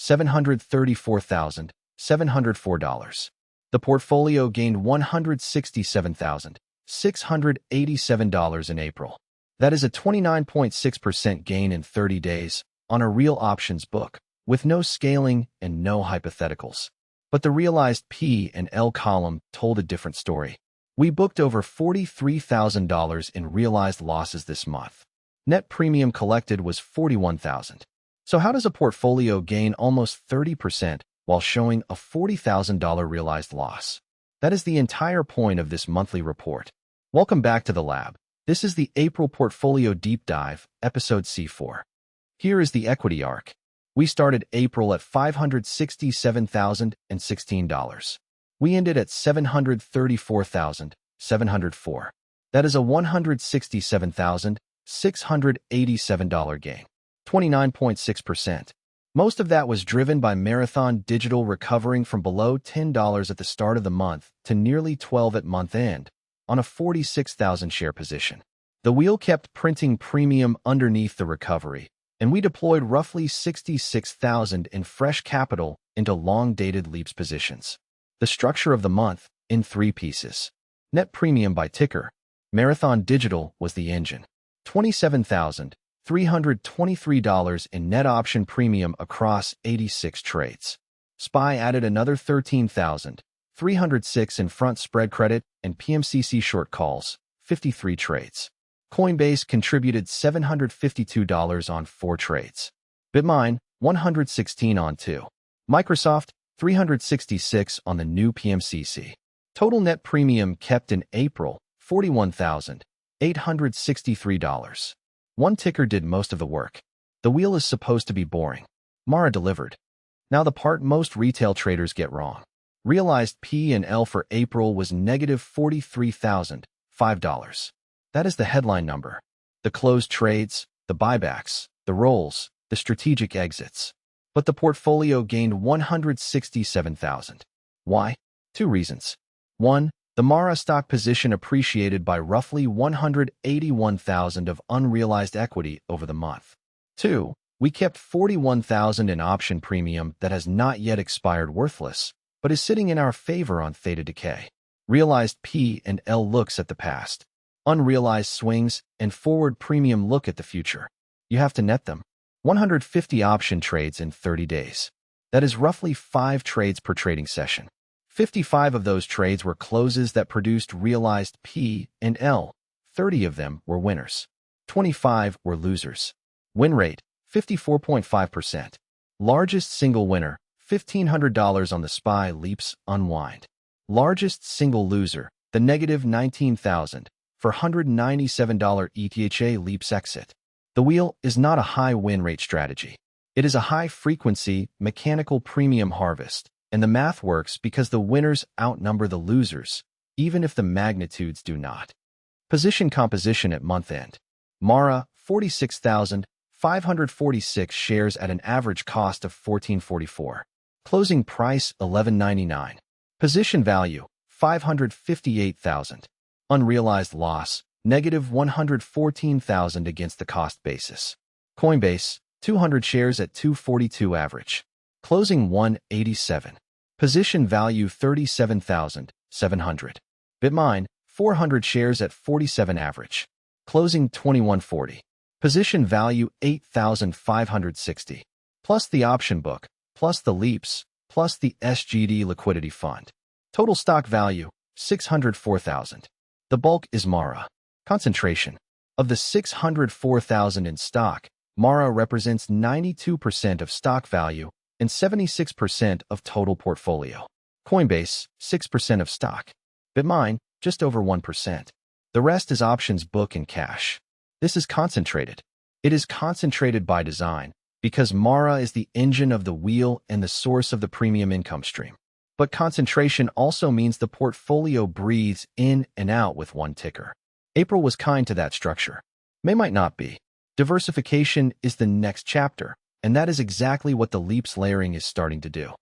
$734,704. The portfolio gained $167,687 in April. That is a 29.6% gain in 30 days on a real options book, with no scaling and no hypotheticals. But the realized P and L column told a different story. We booked over $43,000 in realized losses this month. Net premium collected was $41,000. So how does a portfolio gain almost 30% while showing a $40,000 realized loss? That is the entire point of this monthly report. Welcome back to the lab. This is the April Portfolio Deep Dive, Episode C4. Here is the equity arc. We started April at $567,016. We ended at $734,704. That is a $167,687 gain, 29.6%. Most of that was driven by Marathon Digital recovering from below $10 at the start of the month to nearly $12 at month end on a 46,000 share position. The wheel kept printing premium underneath the recovery, and we deployed roughly $66,000 in fresh capital into long-dated LEAPS positions. The structure of the month in 3 pieces. Net premium by ticker. Marathon Digital was the engine. $27,323 in net option premium across 86 trades. SPY added another $13,306 in front spread credit and PMCC short calls, 53 trades. Coinbase contributed $752 on 4 trades. BitMine, $116 on 2. Microsoft, $366 on the new PMCC. Total net premium kept in April, $41,863. One ticker did most of the work. The wheel is supposed to be boring. Mara delivered. Now the part most retail traders get wrong. Realized P and L for April was negative $43,005. That is the headline number. The closed trades, the buybacks, the rolls, the strategic exits. But the portfolio gained $167,000. Why? 2 reasons. 1. The Mara stock position appreciated by roughly $181,000 of unrealized equity over the month. 2. We kept $41,000 in option premium that has not yet expired worthless, but is sitting in our favor on theta decay. Realized P and L looks at the past. Unrealized swings and forward premium look at the future. You have to net them. 150 option trades in 30 days. That is roughly 5 trades per trading session. 55 of those trades were closes that produced realized P and L. 30 of them were winners. 25 were losers. Win rate, 54.5%. Largest single winner, $1,500 on the SPY LEAPS unwind. Largest single loser, the negative $19,000 for $197 ETHA LEAPS exit. The wheel is not a high win rate strategy. It is a high-frequency, mechanical premium harvest, and the math works because the winners outnumber the losers, even if the magnitudes do not. Position composition at month end. Mara, 46,546 shares at an average cost of $14.44. Closing price, $11.99. Position value, $558,000. Unrealized loss, negative $114,000 against the cost basis. Coinbase, 200 shares at $242 average. Closing $187. Position value $37,700. BitMine, 400 shares at $47 average. Closing $21.40. Position value $8,560. Plus the option book, plus the LEAPS, plus the SGD liquidity fund. Total stock value, $604,000. The bulk is Mara. Concentration. Of the $604,000 in stock, Mara represents 92% of stock value and 76% of total portfolio. Coinbase, 6% of stock. BitMine, just over 1%. The rest is options book and cash. This is concentrated. It is concentrated by design because Mara is the engine of the wheel and the source of the premium income stream. But concentration also means the portfolio breathes in and out with one ticker. April was kind to that structure. May might not be. Diversification is the next chapter, and that is exactly what the LEAPS layering is starting to do.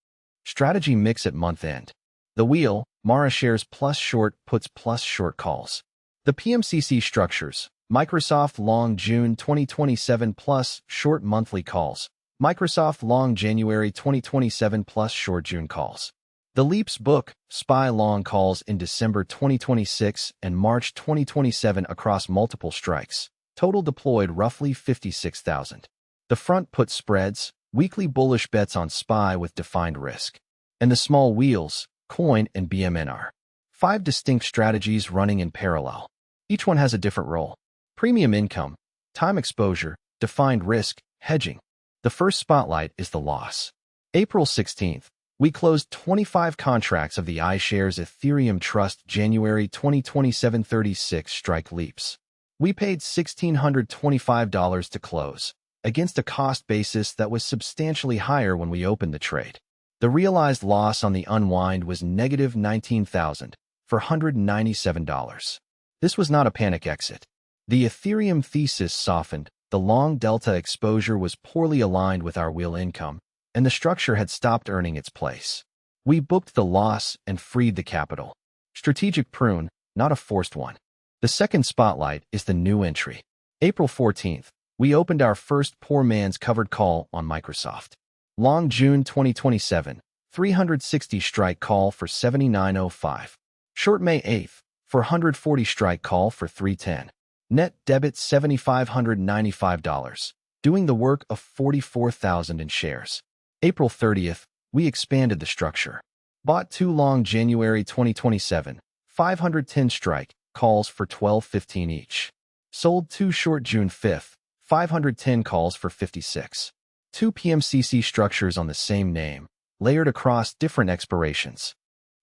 Strategy mix at month end. The wheel, Mara shares plus short puts plus short calls. The PMCC structures, Microsoft long June 2027 plus short monthly calls, Microsoft long January 2027 plus short June calls. The Leaps book, SPY long calls in December 2026 and March 2027 across multiple strikes. Total deployed roughly 56,000. The front put spreads, weekly bullish bets on SPY with defined risk. And the small wheels, coin and BMNR. 5 distinct strategies running in parallel. Each one has a different role. Premium income, time exposure, defined risk, hedging. The first spotlight is the loss. April 16th, we closed 25 contracts of the iShares Ethereum Trust January 2027 36 strike leaps. We paid $1,625 to close, against a cost basis that was substantially higher when we opened the trade. The realized loss on the unwind was negative $19,000 for $197. This was not a panic exit. The Ethereum thesis softened, the long delta exposure was poorly aligned with our wheel income, and the structure had stopped earning its place. We booked the loss and freed the capital. Strategic prune, not a forced one. The second spotlight is the new entry. April 14th, we opened our first poor man's covered call on Microsoft. Long June 2027, 360 strike call for $79.05. Short May 8th, 440 strike call for $310. Net debit $7,595, doing the work of 44,000 in shares. April 30th, we expanded the structure. Bought 2 long January 2027, 510 strike calls for $12.15 each. Sold 2 short June 5th, 510 calls for $56. 2 PMCC structures on the same name, layered across different expirations.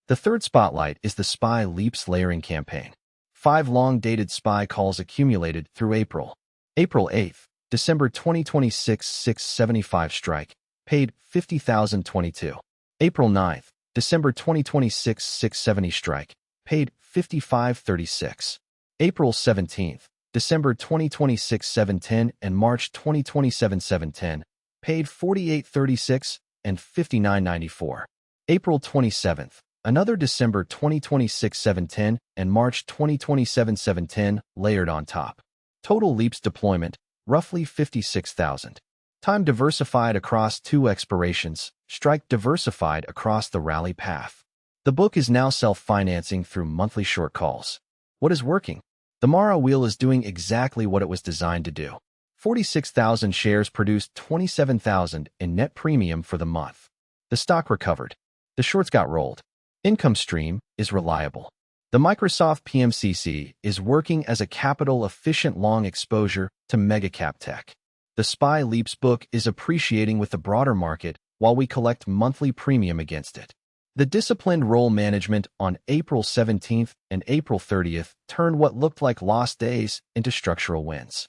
The third spotlight is the SPY Leaps layering campaign. 5 long-dated SPY calls accumulated through April. April 8th, December 2026 675 strike, paid $50,022. April 9th, December 2026 670 strike, paid $55.36. April 17th, December 2026 710 and March 2027 710, paid $48.36 and $59.94. April 27th, another December 2026 710 and March 2027 710 layered on top. Total Leaps deployment, roughly 56,000. Time diversified across 2 expirations, strike diversified across the rally path. The book is now self-financing through monthly short calls. What is working? The Mara wheel is doing exactly what it was designed to do. 46,000 shares produced $27,000 in net premium for the month. The stock recovered. The shorts got rolled. Income stream is reliable. The Microsoft PMCC is working as a capital-efficient long exposure to mega-cap tech. The SPY Leaps book is appreciating with the broader market while we collect monthly premium against it. The disciplined roll management on April 17th and April 30th turned what looked like lost days into structural wins.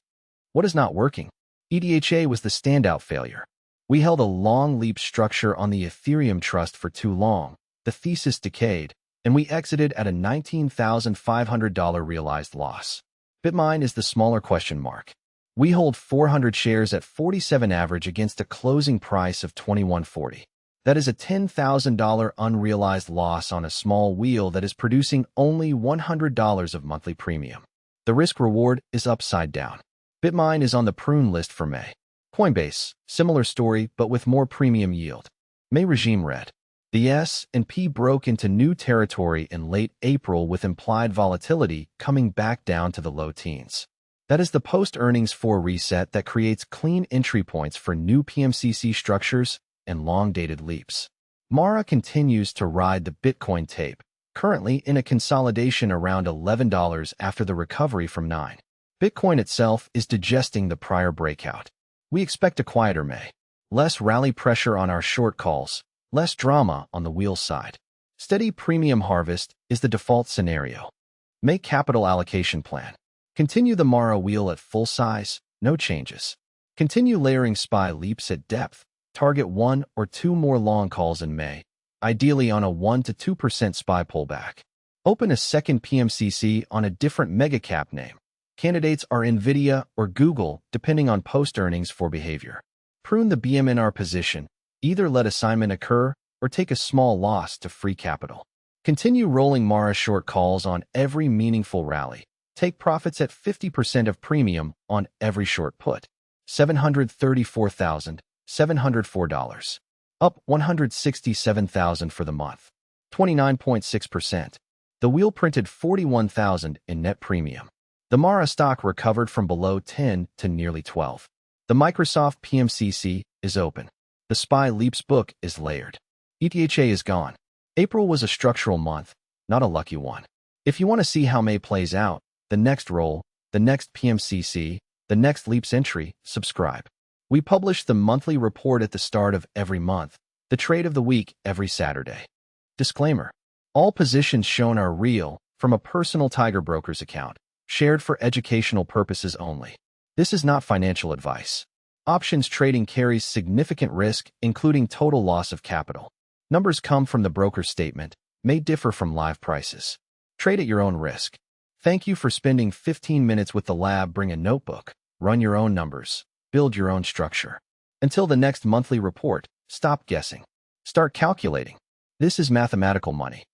What is not working? ETHA was the standout failure. We held a long leap structure on the Ethereum Trust for too long, the thesis decayed, and we exited at a $19,500 realized loss. BitMine is the smaller question mark. We hold 400 shares at 47 average against a closing price of $21.40. That is a $10,000 unrealized loss on a small wheel that is producing only $100 of monthly premium. The risk-reward is upside down. BitMine is on the prune list for May. Coinbase, similar story but with more premium yield. May regime red. The S&P broke into new territory in late April with implied volatility coming back down to the low teens. That is the post-earnings 4 reset that creates clean entry points for new PMCC structures and long-dated leaps. Mara continues to ride the Bitcoin tape, currently in a consolidation around $11 after the recovery from $9. Bitcoin itself is digesting the prior breakout. We expect a quieter May. Less rally pressure on our short calls, less drama on the wheel side. Steady premium harvest is the default scenario. Make capital allocation plan. Continue the Mara wheel at full size, no changes. Continue layering SPY Leaps at depth. Target 1 or 2 more long calls in May, ideally on a 1 to 2% SPY pullback. Open a second PMCC on a different mega-cap name. Candidates are NVIDIA or Google, depending on post-earnings for behavior. Prune the BMNR position. Either let assignment occur or take a small loss to free capital. Continue rolling Mara short calls on every meaningful rally. Take profits at 50% of premium on every short put. 734,000. $704. Up 167,000 for the month. 29.6%. The wheel printed 41,000 in net premium. The Mara stock recovered from below 10 to nearly 12. The Microsoft PMCC is open. The SPY LEAPS book is layered. ETHA is gone. April was a structural month, not a lucky one. If you want to see how May plays out, the next roll, the next PMCC, the next LEAPS entry, subscribe. We publish the monthly report at the start of every month, the trade of the week every Saturday. Disclaimer: all positions shown are real, from a personal Tiger Brokers account, shared for educational purposes only. This is not financial advice. Options trading carries significant risk, including total loss of capital. Numbers come from the broker's statement, may differ from live prices. Trade at your own risk. Thank you for spending 15 minutes with the lab. Bring a notebook, run your own numbers, build your own structure. Until the next monthly report, stop guessing. Start calculating. This is mathematical money.